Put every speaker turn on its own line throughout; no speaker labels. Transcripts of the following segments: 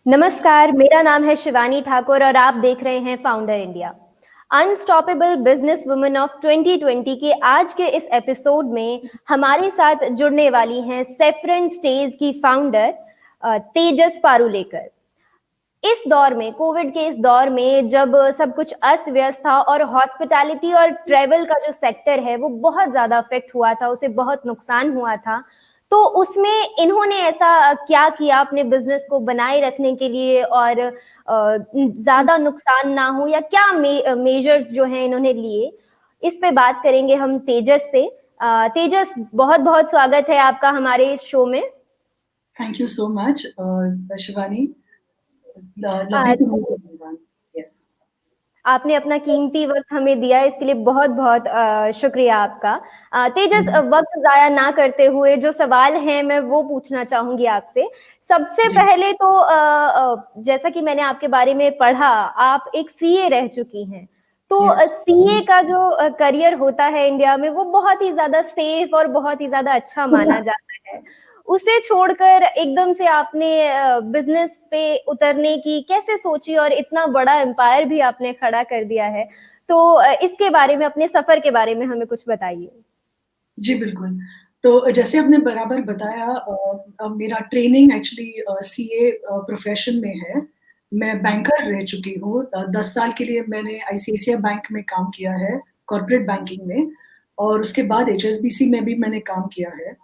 नमस्कार, मेरा नाम है शिवानी ठाकुर और आप देख रहे हैं founder India. Unstoppable business women of 2020 के आज के इस एपिसोड में हमारे साथ जुड़ने वाली हैं सेफ्रन स्टेज की फाउंडर तेजस पारुलेकर। इस दौर में, कोविड के इस दौर में, जब सब कुछ अस्त व्यस्त था और हॉस्पिटैलिटी और ट्रैवल का जो सेक्टर है वो बहुत ज्यादा अफेक्ट हुआ था, उसे बहुत नुकसान हुआ था, तो उसमें इन्होंने ऐसा क्या किया अपने बिजनेस को बनाए रखने के लिए और ज्यादा नुकसान ना हो, या क्या मेजर्स जो हैं इन्होंने लिए, इस पे बात करेंगे हम तेजस से। तेजस, बहुत बहुत स्वागत है आपका हमारे इस शो में।
Thank you so much, Shivani.
Uh,
Lovely to meet everyone. Yes.
आपने अपना कीमती वक्त हमें दिया, इसके लिए बहुत बहुत शुक्रिया आपका। तेजस, वक्त जाया ना करते हुए जो सवाल हैं मैं वो पूछना चाहूंगी आपसे। सबसे
जी
पहले तो जैसा कि मैंने आपके बारे में पढ़ा, आप एक सीए रह चुकी हैं, तो
yes.
सीए का जो करियर होता है इंडिया में वो बहुत ही ज्यादा सेफ और बहुत ही ज्यादा अच्छा माना जाता है। उसे छोड़कर एकदम से आपने बिजनेस पे उतरने की कैसे सोची और इतना बड़ा एम्पायर भी आपने खड़ा कर दिया है, तो इसके बारे में, अपने सफर के बारे में हमें कुछ बताइए।
जी बिल्कुल। तो जैसे आपने बराबर बताया, मेरा ट्रेनिंग एक्चुअली सीए प्रोफेशन में है। मैं बैंकर रह चुकी हूँ। 10 साल के लिए मैंने आईसीआईसीआई बैंक में काम किया है, कॉर्पोरेट बैंकिंग में, और उसके बाद एचएसबीसी में भी मैंने काम किया है।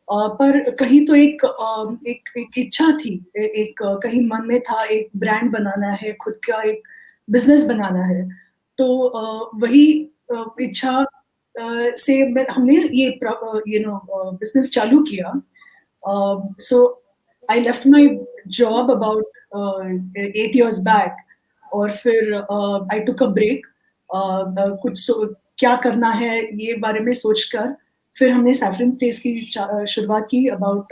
पर कहीं तो एक इच्छा थी, कहीं मन में था, एक ब्रांड बनाना है, खुद का एक बिजनेस बनाना है। तो वही इच्छा से हमने ये बिजनेस चालू किया। So I left my job about 8 years back, और फिर आई टुक अ ब्रेक। क्या करना है ये बारे में सोचकर फिर हमने सैफरन स्टेज की शुरुआत की अबाउट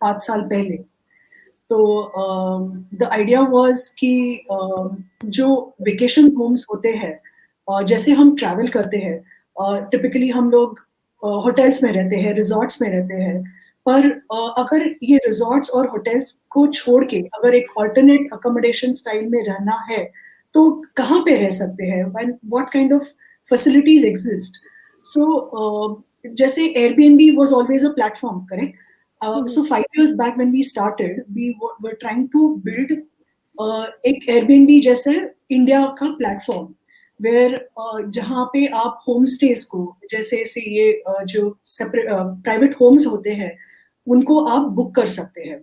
5 साल पहले। तो द आइडिया वाज कि जो वेकेशन होम्स होते हैं, जैसे हम ट्रैवल करते हैं, टिपिकली हम लोग होटल्स में रहते हैं, रिजॉर्ट्स में रहते हैं। पर अगर ये रिजॉर्ट्स और होटल्स को छोड़ के अगर एक ऑल्टरनेट अकोमोडेशन स्टाइल में रहना है, तो कहाँ पे रह सकते हैं, what kind of facilities exist. So जैसे Airbnb was always a platform, correct? So 5 years back when we started, we were trying to build एक Airbnb जैसे इंडिया का प्लेटफॉर्म, वेयर जहाँ पे आप होम स्टेज को, जैसे से ये जो सेपरेट प्राइवेट होम्स होते हैं, उनको आप बुक कर सकते हैं।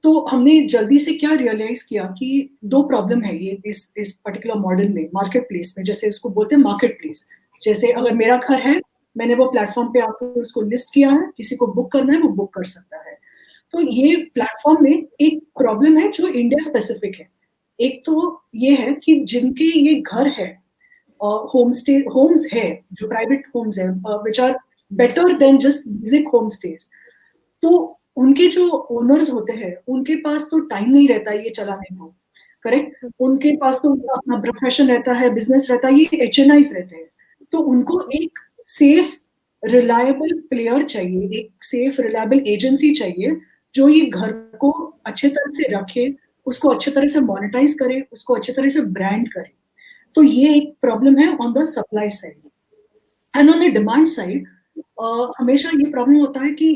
तो हमने जल्दी से क्या रियलाइज किया कि दो प्रॉब्लम है ये इस पर्टिकुलर मॉडल में, मार्केट प्लेस में, जैसे इसको बोलते हैं मार्केट प्लेस। जैसे अगर मेरा घर है, मैंने वो प्लेटफॉर्म पे आपको उसको लिस्ट किया है, किसी को बुक करना है वो बुक कर सकता है। तो ये प्लेटफॉर्म में एक प्रॉब्लम है जो इंडिया स्पेसिफिक है। एक तो ये है कि जिनके ये घर है, होम्स है, जो प्राइवेट होम्स है, which are better than just music home stage, तो उनके जो ओनर्स होते हैं उनके पास तो टाइम नहीं रहता ये चलाने को, करेक्ट? उनके पास तो उनका अपना प्रोफेशन रहता है, बिजनेस रहता है, ये एचएनआईज रहते हैं। तो उनको एक सेफ रिलायबल प्लेयर चाहिए, एक सेफ रिलायबल एजेंसी चाहिए जो ये घर को अच्छे तरह से रखे, उसको अच्छे तरह से मोनेटाइज करे, उसको अच्छे तरह से ब्रांड करे। तो ये एक प्रॉब्लम है on the supply side. And on the demand side हमेशा ये प्रॉब्लम होता है कि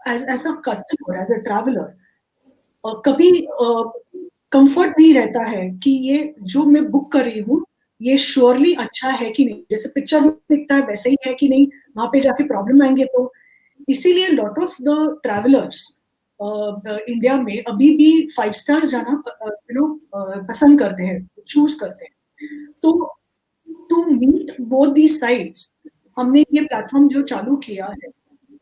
as a customer, as a traveller, कभी कंफर्ट नहीं रहता है कि ये जो मैं बुक कर रही हूँ ये श्योरली अच्छा है कि नहीं, जैसे पिक्चर में दिखता है वैसे ही है कि नहीं, वहां पे जाके प्रॉब्लम आएंगे। तो इसीलिए lot of the travellers India में अभी भी 5 स्टार्स जाना पसंद करते हैं, चूज करते हैं। तो to meet both the sides, हमने ये प्लेटफॉर्म जो चालू किया है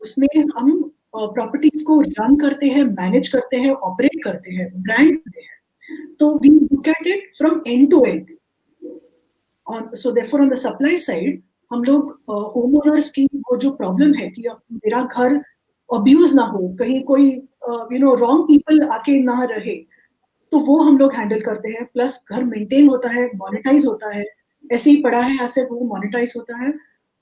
उसमें हम प्रॉपर्टीज को रन करते हैं, मैनेज करते हैं, ऑपरेट करते हैं, ब्रांड करते हैं। तो we look at it from end to end. So therefore on the supply side हम लोग होम ओनर्स की वो जो प्रॉब्लम है कि मेरा घर अब्यूज ना हो, कहीं कोई रॉन्ग पीपल आके ना रहे, तो वो हम लोग हैंडल करते हैं। प्लस घर मेंटेन होता है, मोनेटाइज होता है, ऐसे ही पड़ा है ऐसे वो मोनेटाइज होता है।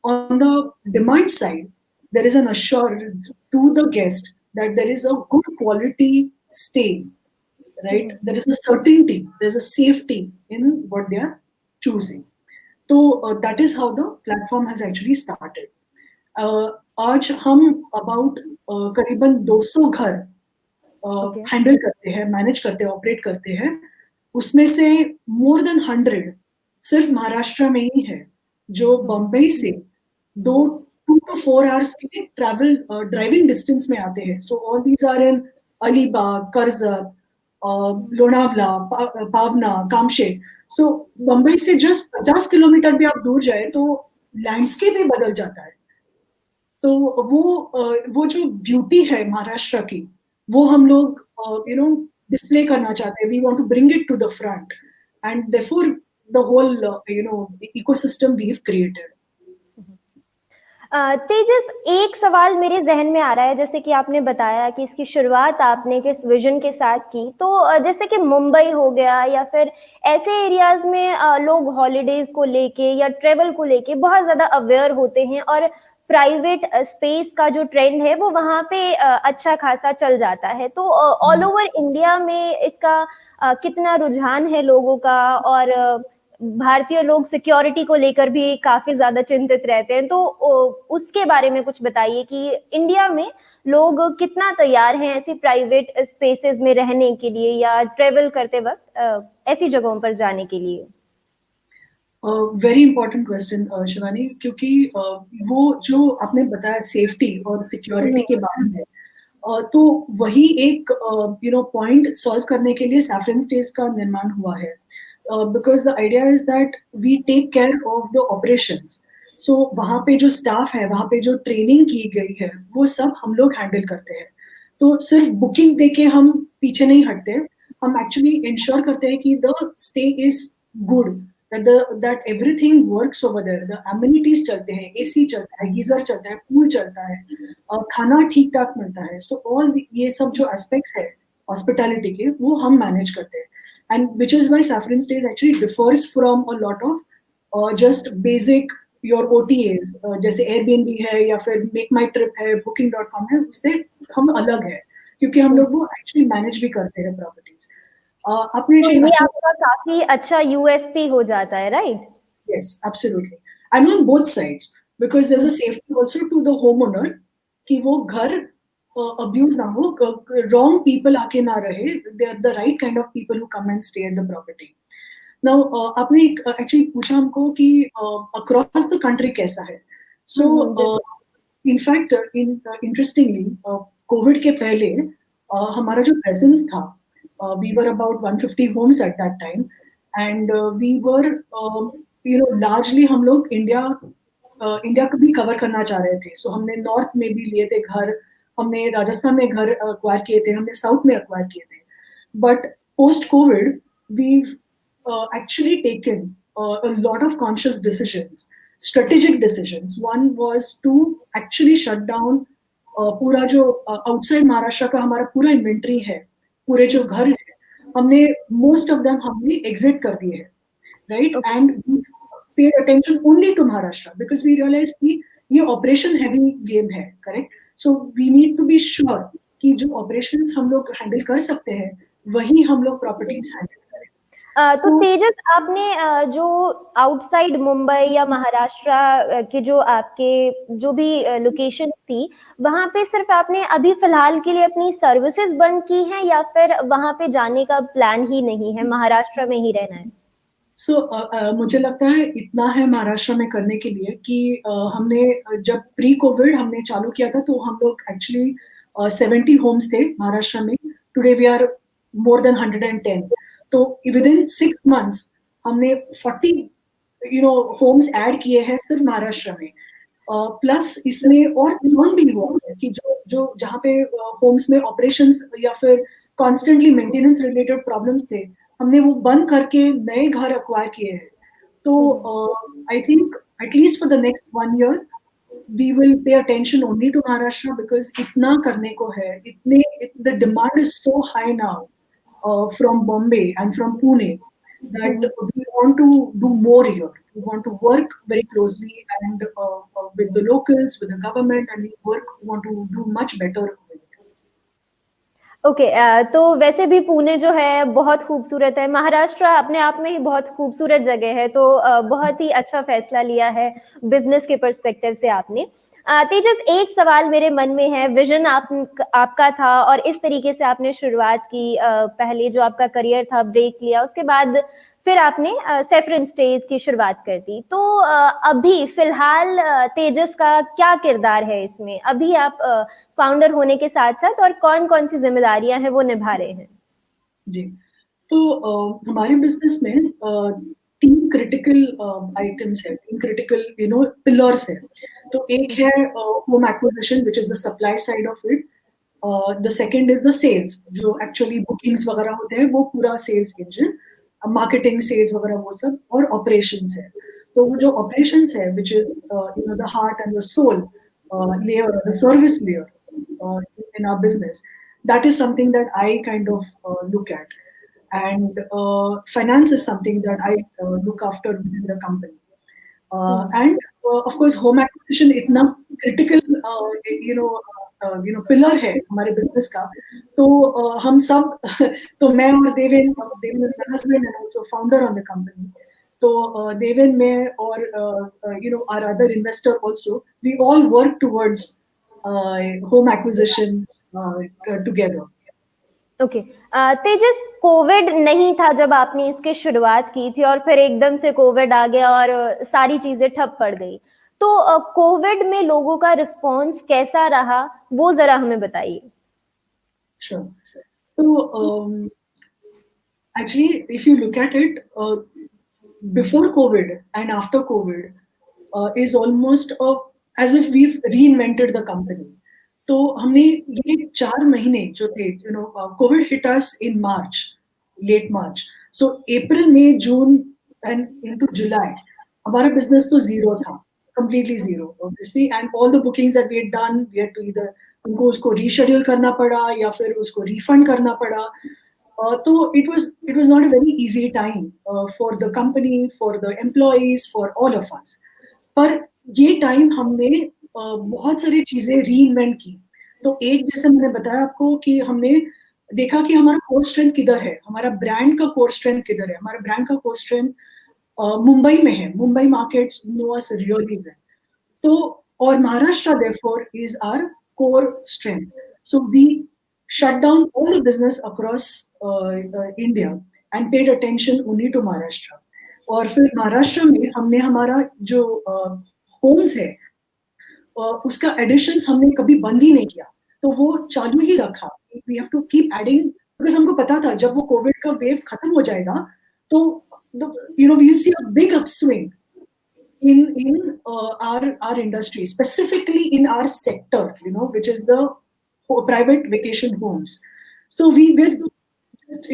On the demand side there is an assurance to the guest that there is a good quality stay, right? There is a certainty, there's a safety in what they are choosing. So that is how the platform has actually started. आज हम about करीबन 200 घर
okay.
Handle करते हैं, manage करते हैं, operate करते हैं। उसमें से मोर देन 100 सिर्फ महाराष्ट्र में ही है, जो बम्बई से 2 to 4 hours के ट्रैवल ड्राइविंग डिस्टेंस में आते हैं। So all these are in Alibag, Karjat, Lonavala, Pawna, Kamshet. सो बम्बई से जस्ट 50 किलोमीटर भी आप दूर जाए तो लैंडस्केप ही बदल जाता है। तो वो जो ब्यूटी है महाराष्ट्र की, वो हम लोग डिस्प्ले करना चाहते हैं। We want to bring it to the front end therefore the whole ecosystem we have created.
Tejas, एक सवाल मेरे जहन में आ रहा है, जैसे कि आपने बताया कि इसकी शुरुआत आपने किस विजन के साथ की, तो जैसे कि मुंबई हो गया या फिर ऐसे एरियाज में लोग हॉलीडेज को लेके या ट्रेवल को लेके बहुत ज्यादा अवेयर होते हैं और प्राइवेट स्पेस का जो ट्रेंड है वो वहाँ पे अच्छा खासा चल जाता है। तो ऑल ओवर इंडिया में इसका कितना रुझान है लोगों का, और भारतीय लोग सिक्योरिटी को लेकर भी काफी ज्यादा चिंतित रहते हैं, तो उसके बारे में कुछ बताइए कि इंडिया में लोग कितना तैयार हैं ऐसी प्राइवेट स्पेसेस में रहने के लिए या ट्रेवल करते वक्त ऐसी जगहों पर जाने के लिए।
वेरी इंपॉर्टेंट क्वेश्चन शिवानी, क्योंकि वो जो आपने बताया सेफ्टी और सिक्योरिटी के बारे में, तो वही एक पॉइंट सॉल्व करने के लिए सैफरन स्टेज का निर्माण हुआ है। Because the idea is that we take care of the operations. So वहाँ पे जो स्टाफ है, वहाँ पे जो ट्रेनिंग की गई है, वो सब हम लोग हैंडल करते हैं। तो सिर्फ बुकिंग देके हम पीछे नहीं हटते, हम एक्चुअली इंश्योर करते हैं कि the stay is good, that everything works over there, the amenities चलते हैं, AC चलता है, गीजर चलता है, पूल चलता है, खाना ठीक ठाक मिलता है। So all ये सब जो aspects है hospitality के, वो हम manage करते हैं, and which is why Saffron Stays actually differs from a lot of just basic your OTAs, जैसे Airbnb है या फिर Make My Trip है, Booking.com है, उससे हम अलग है, क्योंकि हम लोग वो actually manage भी करते हैं properties। आपने
तो ये आपका काफी अच्छा यूएसपी हो जाता है, right?
Yes, absolutely. And on both sides, because there's a safety also to the homeowner कि वो घर abuse ना हो, wrong people आके ना रहे, they are the right kind of people who come and stay at the property. Now आपने actually पूछा हमको कि across the country कैसा है। So in fact, interestingly, COVID के पहले हमारा जो presence था, we were about 150 homes at that time, and we were largely हम लोग इंडिया को भी कवर करना चाह रहे थे। सो हमने नॉर्थ में भी लिए थे घर, हमने राजस्थान में घर अक्वायर किए थे, हमने साउथ में अक्वायर किए थे। But post covid we actually taken a lot of conscious decisions, strategic decisions. One was to actually shut down पूरा जो outside महाराष्ट्र का हमारा पूरा इन्वेंट्री है, पूरे जो घर है, हमने most of them हमने exit कर दिए हैं, right? And we paid attention only to Maharashtra because we realized कि ये operation heavy game है, correct? So we need to be sure कि जो operations हम लोग handle कर सकते हैं, वही हम लोग properties handle करें।
तो तेजस, आपने जो आउटसाइड मुंबई या महाराष्ट्र के जो आपके जो भी लोकेशंस थी, वहां पे सिर्फ आपने अभी फिलहाल के लिए अपनी सर्विसेज बंद की हैं या फिर वहां पे जाने का प्लान ही नहीं है, महाराष्ट्र में ही रहना है?
मुझे लगता है इतना है महाराष्ट्र में करने के लिए कि हमने जब प्री कोविड हमने चालू किया था, तो हम लोग एक्चुअली 70 होम्स थे महाराष्ट्र में। Today we are more than 110। तो विद इन 6 months हमने 40 होम्स ऐड किए हैं सिर्फ महाराष्ट्र में। प्लस इसमें और टर्न भी हुआ है कि जो जहाँ पे होम्स में ऑपरेशंस या फिर कॉन्स्टेंटली मेंटेनेंस रिलेटेड प्रॉब्लम्स थे, हमने वो बंद करके नए घर अक्वायर किए हैं। तो I think at least for the next 1 year we will pay attention only to Maharashtra because इतना करने को है, the demand is so high now from Bombay and from Pune that we want to do more here. We want to work very closely and with the locals, with the government, and we want to do much better with it.
Okay तो वैसे भी पुणे जो है बहुत खूबसूरत है, महाराष्ट्र अपने आप में ही बहुत खूबसूरत जगह है, तो बहुत ही अच्छा फैसला लिया है बिजनेस के पर्सपेक्टिव से आपने। तेजस, एक सवाल मेरे मन में है, विजन आपका था और इस तरीके से आपने शुरुआत की, पहले जो आपका करियर था ब्रेक लिया, उसके बाद फिर आपने सेफरन स्टेज की शुरुआत कर दी। तो अभी फिलहाल तेजस का क्या किरदार है इसमें? अभी आप फाउंडर होने के साथ साथ और कौन कौन सी जिम्मेदारियां हैं वो निभा रहे हैं?
जी। तो हमारे बिजनेस में 3 क्रिटिकल आइटम्स हैं, 3 क्रिटिकल पिलर्स हैं। तो एक है home acquisition which is the supply side of it. The second is the sales, जो एक्चुअली बुकिंग्स वगैरह होते हैं, वो पूरा सेल्स इंजन, मार्केटिंग, सेल्स वगैरह वो सब, और ऑपरेशंस है। तो वो जो ऑपरेशंस है which is the heart and the soul layer, the service layer in our business, that is something that I kind of look at. And finance is something that I look after within the company. And of course, home acquisition इतना critical pillar है हमारे business का। तो हम सब तो मैं और Deven is my husband and also founder on the company. तो देवेन, मैं और our other investor also, we all work towards home acquisition together.
Okay Tejas, Covid नहीं था जब आपने इसकी शुरुआत की थी और फिर एकदम से कोविड आ गया और सारी चीजें ठप पड़ गई। तो कोविड में लोगों का रिस्पॉन्स कैसा रहा, वो जरा हमें बताइए।
Sure. So, actually, if you look at it, before COVID and after COVID is almost as if we've reinvented the company. तो हमने ये 4 महीने जो थे, COVID hit us in March, late March. So April, May, June and into July, हमारा business तो zero था, completely zero, obviously. And all the bookings that we had done, we had to either उनको उसको reschedule करना पड़ा या फिर उसको refund करना पड़ा. So it was not a very easy time for the company, for the employees, for all of us. पर ये टाइम हमने बहुत सारी चीजें रीइन्वेंट की। तो एक, जैसे मैंने बताया आपको, कि हमने देखा कि हमारा कोर स्ट्रेंथ किधर है, हमारा ब्रांड का कोर स्ट्रेंथ किधर है। हमारा ब्रांड का कोर स्ट्रेंथ मुंबई में है, Mumbai markets know us really well. तो और Maharashtra therefore is our core strength. So we shut down all the business across India and paid attention only to Maharashtra. और फिर महाराष्ट्र में हमने हमारा जो होम्स है उसका एडिशंस हमने कभी बंद ही नहीं किया, तो वो चालू ही रखा। We have to keep adding, because हमको पता था जब वो कोविड का वेव खत्म हो जाएगा तो we will see a big upswing in our industry, specifically in our sector, which is the private vacation homes. So we were just,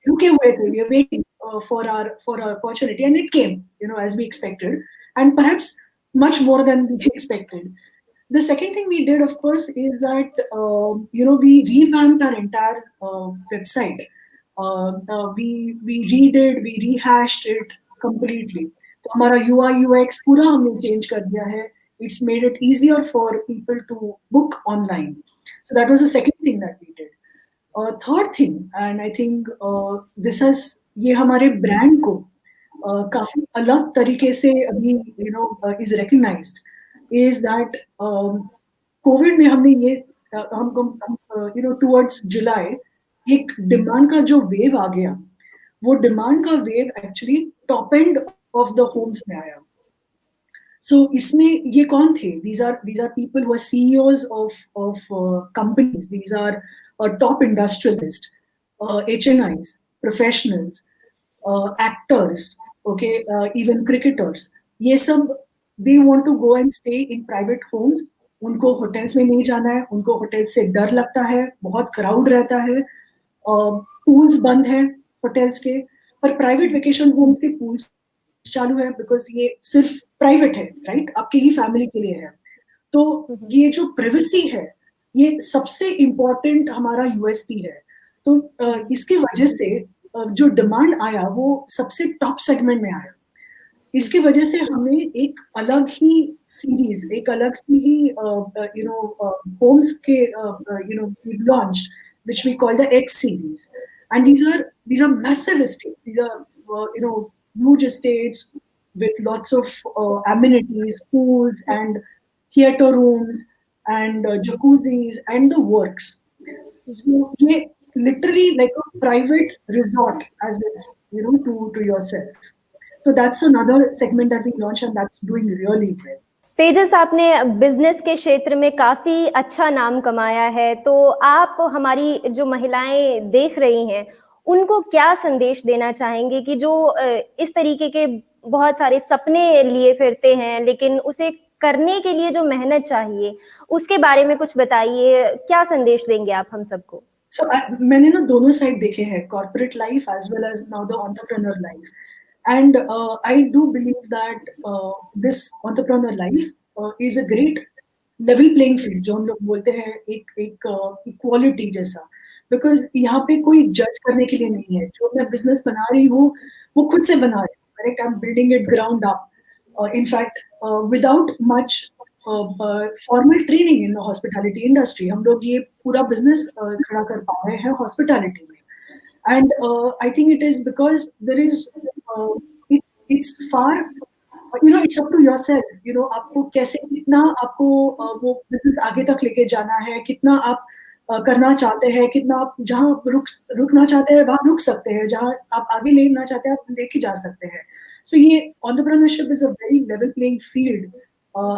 रुके हुए थे, we were waiting for our opportunity, and it came, as we expected, and perhaps much more than we expected. The second thing we did, of course, is that we revamped our entire website. We redid, we rehashed it completely. तो हमारा UI UX पूरा हमने change कर दिया है. It's made it easier for people to book online. So that was the second thing that we did. Third thing, and I think this has, ये हमारे brand को काफी अलग तरीके से अभी is recognized, is that Covid में हमने ये हम towards जुलाई एक डिमांड का जो वेव आ गया, वो डिमांड का wave actually top end of the homes में आया. So इसमें ये कौन थे? These are people who are CEOs of companies. These are top industrialists, HNIs, professionals, actors, okay, even cricketers. ये सब they want to go and stay in private homes. उनको hotels में नहीं जाना है, उनको होटल से डर लगता है, बहुत क्राउड रहता है, पूल्स बंद है होटल्स के, पर प्राइवेट वेकेशन होम्स के पूल्स चालू है, बिकॉज ये सिर्फ प्राइवेट है, राइट, आपके ही फैमिली के लिए है. तो ये जो प्राइवेसी है, ये सबसे इम्पोर्टेंट हमारा यूएसपी है. तो इसकी वजह से जो डिमांड आया वो सबसे टॉप सेगमेंट में आया. इसकी वजह से हमें एक अलग ही सीरीज, एक अलग सी ही होम्स के launch which we call the X series, and these are massive estates. These are huge estates with lots of amenities, pools, and theater rooms, and jacuzzis, and the works. So ये literally like a private resort, as if to yourself. So that's another segment that we launched, and that's doing really well.
तेजस, आपने business के क्षेत्र में काफी अच्छा नाम कमाया है, तो आप हमारी जो महिलाएं देख रही हैं उनको क्या संदेश देना चाहेंगे कि जो इस तरीके के बहुत सारे सपने लिए फिरते हैं लेकिन उसे करने के लिए जो मेहनत चाहिए उसके बारे में कुछ बताइए, क्या संदेश देंगे आप हम सबको?
So मैंने ना दोनों साइड देखे हैं, corporate life as well as now the entrepreneur life, and I do believe that this entrepreneur life is a great level playing field, जो हम लोग बोलते हैं एक equality जैसा, because यहाँ पे कोई जज करने के लिए नहीं है. जो मैं business बना रही हूँ वो खुद से बना रही हूँ, correct? I'm building it ground up. In fact, without much formal training in hospitality industry, हम लोग ये पूरा बिजनेस खड़ा कर पा रहे हैं हॉस्पिटैलिटी में. And I think it is because there is it's far it's up to yourself. आपको कैसे, कितना आपको वो बिजनेस आगे तक लेके जाना है, कितना आप करना चाहते हैं, कितना आप जहाँ रुकना चाहते हैं वहां रुक सकते हैं, जहाँ आप आगे लेना चाहते हैं आप लेके जा सकते हैं. सो ये entrepreneurship is a very level playing field.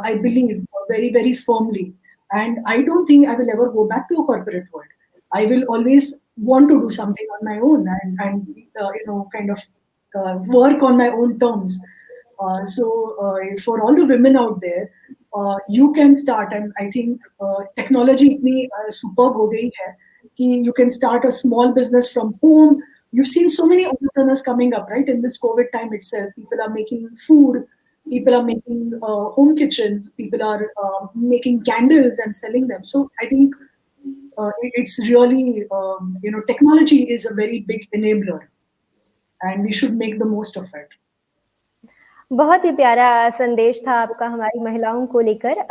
I believe very, very firmly. And I don't think I will ever go back to a corporate world. I will always want to do something on my own and kind of work on my own terms. For all the women out there, you can start, and I think technology itni superb ho gayi hai ki you can start a small business from home. You've seen so many entrepreneurs coming up, right? In this COVID time itself, people are making food. People are making home kitchens. People are making candles and selling them. So I think it's really, technology is a very big enabler, and we should make the most of it.
बहुत ही प्यारा संदेश था आपका हमारी महिलाओं को लेकर.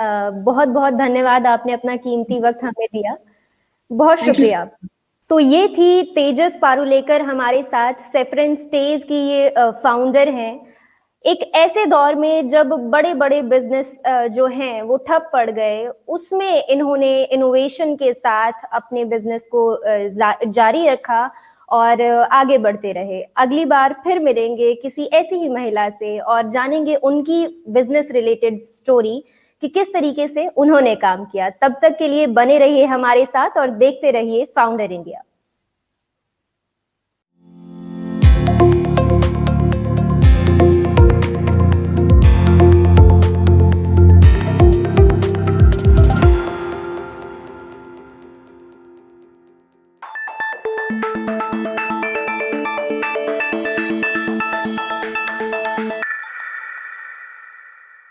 बहुत बहुत धन्यवाद, आपने अपना कीमती वक्त हमें दिया. बहुत शुक्रिया. तो ये थी तेजस पारुलेकर हमारे साथ, सेफरन स्टेज की ये फाउंडर हैं. एक ऐसे दौर में जब बड़े बड़े बिजनेस जो हैं वो ठप पड़ गए, उसमें इन्होंने इनोवेशन के साथ अपने बिजनेस को जारी रखा और आगे बढ़ते रहे. अगली बार फिर मिलेंगे किसी ऐसी ही महिला से और जानेंगे उनकी बिजनेस रिलेटेड स्टोरी कि किस तरीके से उन्होंने काम किया. तब तक के लिए बने रहिए हमारे साथ और देखते रहिए फाउंडर इंडिया. Thank you.